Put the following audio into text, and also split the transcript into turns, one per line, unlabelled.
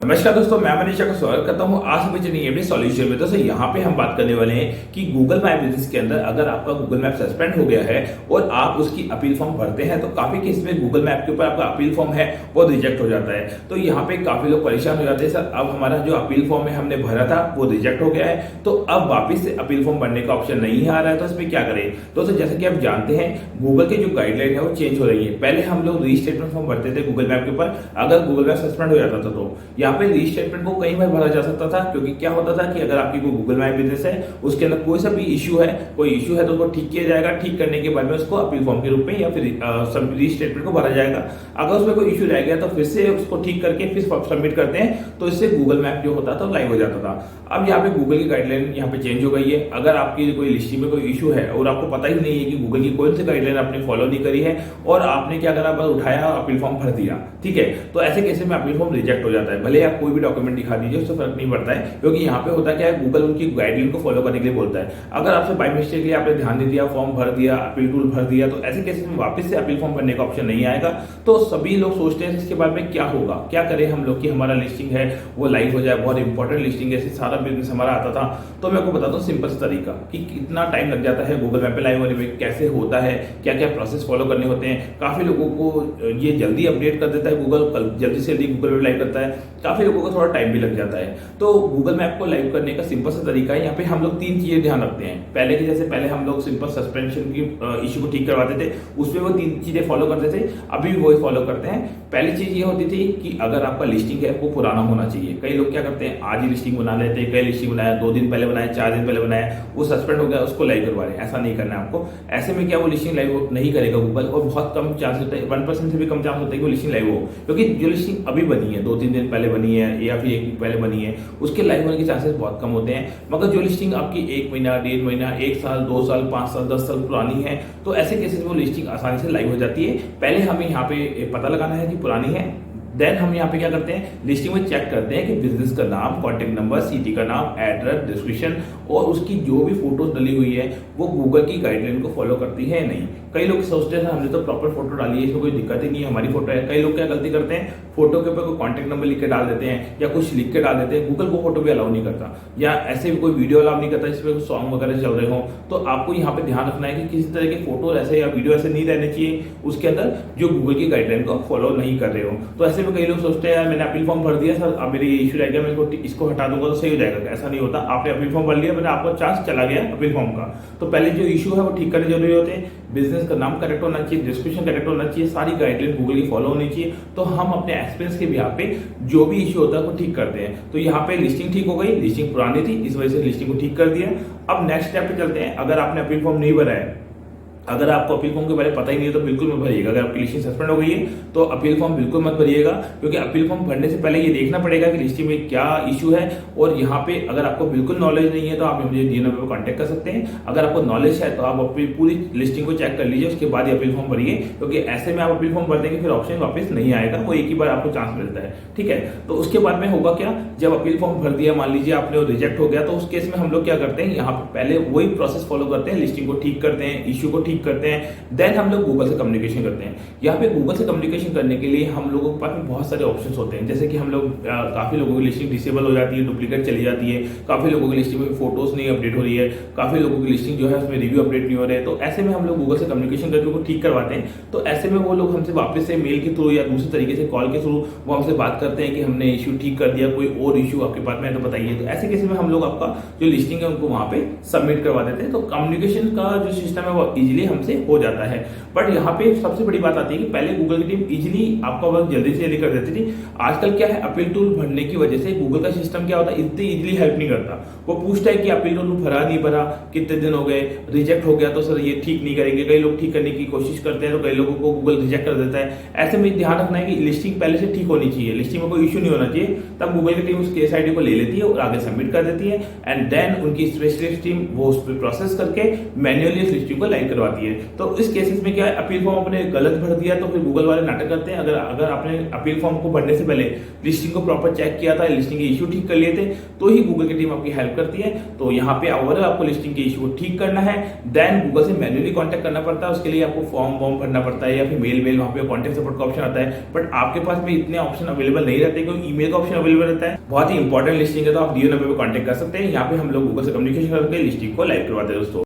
नमस्कार दोस्तों, मैं मनीषा का स्वागत करता हूं। आज हम चलिए अपने सॉल्यूशन में। दोस्तों यहाँ पे हम बात करने वाले हैं कि गूगल माई बिजनेस के अंदर अगर आपका गूगल मैप सस्पेंड हो गया है और आप उसकी अपील फॉर्म भरते हैं तो काफी केस में गूगल मैप के ऊपर आपका अपील फॉर्म है वो रिजेक्ट हो जाता है। तो यहाँ पे काफी लोग परेशान हो जाते हैं, सर अब हमारा जो अपील फॉर्म है हमने भरा था वो रिजेक्ट हो गया है, तो अब वापिस से अपील फॉर्म भरने का ऑप्शन नहीं आ रहा है, तो इसमें क्या करें। दोस्तों जैसे कि आप जानते हैं गूगल की जो गाइडलाइन है वो चेंज हो रही है। पहले हम लोग रीस्टेटमेंट फॉर्म भरते थे गूगल मैप के ऊपर, अगर गूगल मैप सस्पेंड हो जाता था तो यहाँ पे रीस्टेटमेंट कई बार भरा जा सकता था। क्योंकि क्या होता था कि अगर आपकी कोई गूगल माई बिजनेस है उसके अंदर कोई सा भी इश्यू है तो उसको ठीक किया जाएगा, ठीक करने के बाद में उसको अपील फॉर्म के रूप में या फिर रीस्टेटमेंट को भरा जाएगा। अगर उसमें कोई इश्यू रह गया तो फिर से उसको ठीक करके फिर सबमिट करते हैं, तो इससे गूगल मैप जो होता था लाइव हो जाता था। अब यहाँ पे गूगल की गाइडलाइन यहाँ पे चेंज हो गई है। अगर आपकी कोई लिस्टिंग में कोई इशू है और आपको पता ही नहीं है कि गूगल की कौन सी गाइडलाइन आपने फॉलो नहीं करी है और आपने क्या करा, बस उठाया अपील फॉर्म भर दिया, ठीक है, तो ऐसे केस में अपील फॉर्म रिजेक्ट हो जाता है। भले आप कोई भी डॉक्यूमेंट दिखा दीजिए उससे फर्क नहीं पड़ता है, क्योंकि यहाँ पे होता क्या है गूगल उनकी गाइडलाइन को फॉलो करने के लिए बोलता है। अगर आपसे बाय मिस्टेक आपने ध्यान नहीं दिया, फॉर्म भर दिया, अपील टूल भर दिया, तो ऐसे केस में वापस से अपील फॉर्म भरने का ऑप्शन नहीं आएगा। तो सभी लोग सोचते हैं इसके बाद में क्या होगा, क्या करें हम लोग कि हमारा लिस्टिंग है वो लाइव हो जाए, बहुत इंपॉर्टेंट लिस्टिंग है, सारा बिजनेस हमारा आता था। तो मैं आपको बताता हूँ सिंपल सा तरीका कि कितना टाइम लग जाता है गूगल मैप पे लाइव होने में, कैसे होता है, क्या क्या प्रोसेस फॉलो करने होते हैं। काफी लोगों को ये जल्दी अपडेट कर देता है गूगल, जल्दी से जल्दी गूगल पे लाइव करता है, काफी लोगों को थोड़ा टाइम भी लग जाता है। तो गूगल मैप को लाइव करने का सिंपल सा तरीका है, यहाँ पे हम लोग तीन चीजें ध्यान रखते हैं। पहले की जैसे पहले हम लोग सिंपल सस्पेंशन की इश्यू को ठीक करवाते थे, उसमें वो तीन चीजें फॉलो करते थे, अभी भी वही फॉलो करते हैं। पहली चीज ये होती थी कि अगर आपका लिस्टिंग है वो पुराना होना चाहिए। कई लोग क्या करते हैं आज ही लिस्टिंग बना लेते हैं, कई लिस्टिंग बनाया 2 दिन पहले बनाया, 4 दिन पहले बनाया, वो सस्पेंड हो गया उसको लाइव करवा रहे हैं। ऐसा नहीं करना है आपको। ऐसे में क्या वो लिस्टिंग लाइव नहीं करेगा गूगल, और बहुत कम चांस होता है, 1% से भी कम चांस होता है कि वो लिस्टिंग लाइव हो, क्योंकि जो लिस्टिंग अभी बनी है 2-3 दिन पहले बनी है या फिर 1 वीक पहले बनी है उसके लाइव होने के चांसेस बहुत कम होते हैं। मगर जो लिस्टिंग आपकी 1 महीना, 1.5 महीना, 1 साल, 2 साल, 5 साल, 10 साल पुरानी है, तो ऐसे केसेस में वो लिस्टिंग आसानी से लाइव हो जाती है। पहले हमें यहाँ पे पता लगाना है कि पुरानी है, देन हम यहाँ पे क्या करते हैं लिस्टिंग में चेक करते हैं कि बिजनेस का नाम, कॉन्टेक्ट नंबर, सिटी का नाम, एड्रेस, डिस्क्रिप्शन और उसकी जो भी फोटोज डली हुई है वो गूगल की गाइडलाइन को फॉलो करती है नहीं। कई लोग सोचते हैं हमने तो प्रॉपर फोटो डाली है, इसमें कोई दिक्कत ही नहीं है, हमारी फोटो है। कई लोग क्या गलती करते हैं फोटो के ऊपर कोई कॉन्टेक्ट नंबर लिख के डाल देते हैं या कुछ लिख के डाल देते हैं। गूगल को फोटो भी अलाउ नहीं करता, या ऐसे भी कोई वीडियो अलाउ नहीं करता जिसमें सॉन्ग वगैरह चल रहे हो। तो आपको यहाँ पे ध्यान रखना है कि किसी तरह के फोटो ऐसे या वीडियो ऐसे नहीं रहने चाहिए उसके अंदर जो गूगल की गाइडलाइन को फॉलो नहीं कर रहे हो। तो ऐसे में कई लोग सोचते हैं मैंने अपील फॉर्म भर दिया सर, अब मेरी ये इशू रह गया, मैं इसको हटा दूंगा तो सही हो जाएगा। ऐसा नहीं होता। आपने अपील फॉर्म भर लिया, मैंने आपको चांस चला गया अपील फॉर्म का, तो पहले जो इशू है वो ठीक करने जरूरी होते हैं। बिजनेस का नाम करेक्ट होना चाहिए, डिस्क्रिप्शन करेक्ट होना चाहिए, सारी गाइडलाइन गूगल की फॉलो होनी चाहिए। तो हम अपने एक्सपीरियंस के बिहाफ पे जो भी इशू होता है वो ठीक करते हैं। तो यहाँ पे लिस्टिंग ठीक हो गई, लिस्टिंग पुरानी थी इस वजह से लिस्टिंग को ठीक कर दिया। अब नेक्स्ट स्टेप पे चलते हैं। अगर आपने अपील फॉर्म नहीं भरा है, अगर आपको अपील फॉर्म के बारे में पता ही नहीं है तो बिल्कुल मत भरिएगा। अगर आपकी लिस्टिंग सस्पेंड हो गई है तो अपील फॉर्म बिल्कुल मत भरिएगा, क्योंकि अपील फॉर्म भरने से पहले ये देखना पड़ेगा कि लिस्टिंग में क्या इशू है। और यहाँ पे अगर आपको बिल्कुल नॉलेज नहीं है तो आप मुझे DN नंबर पर कॉन्टेक्ट कर सकते हैं। अगर आपको नॉलेज है तो आप अपनी पूरी लिस्टिंग को चेक कर लीजिए, उसके बाद ही अपील फॉर्म भरिए, क्योंकि ऐसे में आप अपील फॉर्म भर देंगे फिर ऑप्शन वापस नहीं आएगा, वो एक ही बार आपको चांस मिलता है, ठीक है। तो उसके बाद में होगा क्या, जब अपील फॉर्म भर दिया मान लीजिए आपने रिजेक्ट हो गया, तो उस केस में हम लोग क्या करते हैं यहाँ पे पहले वही प्रोसेस फॉलो करते हैं, लिस्टिंग को ठीक करते हैं, इशू को ठीक करते हैं, देन हम लोग गूगल से कम्युनिकेशन करते हैं। यहाँ पे गूगल से कम्युनिकेशन करने के लिए हम लोगों के पास में बहुत सारे ऑप्शंस होते हैं। जैसे कि हम लोग काफी लोगों की लिस्टिंग डिसेबल हो जाती है, डुप्लीकेट चली जाती है, काफी लोगों की लिस्टिंग में फोटोज नहीं अपडेट हो रही है, काफी लोगों की लिस्टिंग जो है उसमें रिव्यू अपडेट नहीं हो रहे हैं। तो ऐसे में हम लोग गूगल से कम्युनिकेशन करके वो ठीक करवाते हैं। तो ऐसे में वो लोग हमसे वापस से मेल के थ्रू या दूसरे तरीके से कॉल के थ्रू वो हमसे बात करते हैं कि हमने इशू ठीक कर दिया, कोई और इशू आपके पास में है तो बताइए। तो ऐसे केस में हम लोग आपका जो लिस्टिंग है उनको वहां पे सबमिट करवा देते हैं। तो कम्युनिकेशन का जो सिस्टम है वो इजिली हमसे हो जाता है। बट यहाँ पे सबसे बड़ी बात आती है कि पहले गूगल की टीम इजीली आपका वर्क जल्दी से जल्दी कर देती थी। आजकल क्या है, अपील टूल भरने की वजह से गूगल का सिस्टम क्या होता है, इतनी इजीली हेल्प नहीं करता। वो पूछता है कि अपील टूल भरा नहीं भरा, कितने दिन हो गए, रिजेक्ट हो गया तो सर ये ठीक नहीं करेंगे। कई लोग ठीक करने की कोशिश करते हैं तो कई लोगों को गूगल रिजेक्ट कर देता है। ऐसे में ध्यान रखना है कि लिस्टिंग पहले से ठीक होनी चाहिए, लिस्टिंग में कोई इशू नहीं होना चाहिए, तब गूगल की टीम उस केस आईडी को ले लेती है और आगे सबमिट कर देती है। एंड देन उनकी स्पेशलिस्ट टीम वो उस पर प्रोसेस करके मैन्युअली लिस्टिंग को लाइन करवा करवाती है। तो इस केसेस में क्या है, अपील फॉर्म आपने गलत भर दिया तो फिर गूगल वाले नाटक करते हैं। अगर आपने अपील फॉर्म को भरने से पहले लिस्टिंग को प्रॉपर चेक किया था, लिस्टिंग के इशू ठीक कर लिए थे, तो ही गूगल की टीम आपकी हेल्प करती है। तो यहाँ पे ओवरऑल आपको लिस्टिंग के इशू को ठीक करना है, देन गूगल से मैन्युअली कांटेक्ट करना पड़ता है। उसके लिए आपको फॉर्म वॉर्म भरना पड़ता है या फिर मेल वहाँ पे कांटेक्ट सपोर्ट का ऑप्शन आता है। बट आपके पास में इतने ऑप्शन अवेलेबल नहीं रहते क्योंकि ईमेल का ऑप्शन अवेलेबल रहता है। बहुत ही इंपॉर्टेंट लिस्टिंग है तो आप DO नंबर पे कांटेक्ट कर सकते हैं। यहाँ पे हम लोग गूगल से कम्युनिकेशन करके लिस्टिंग को लाइव करवाते हैं दोस्तों।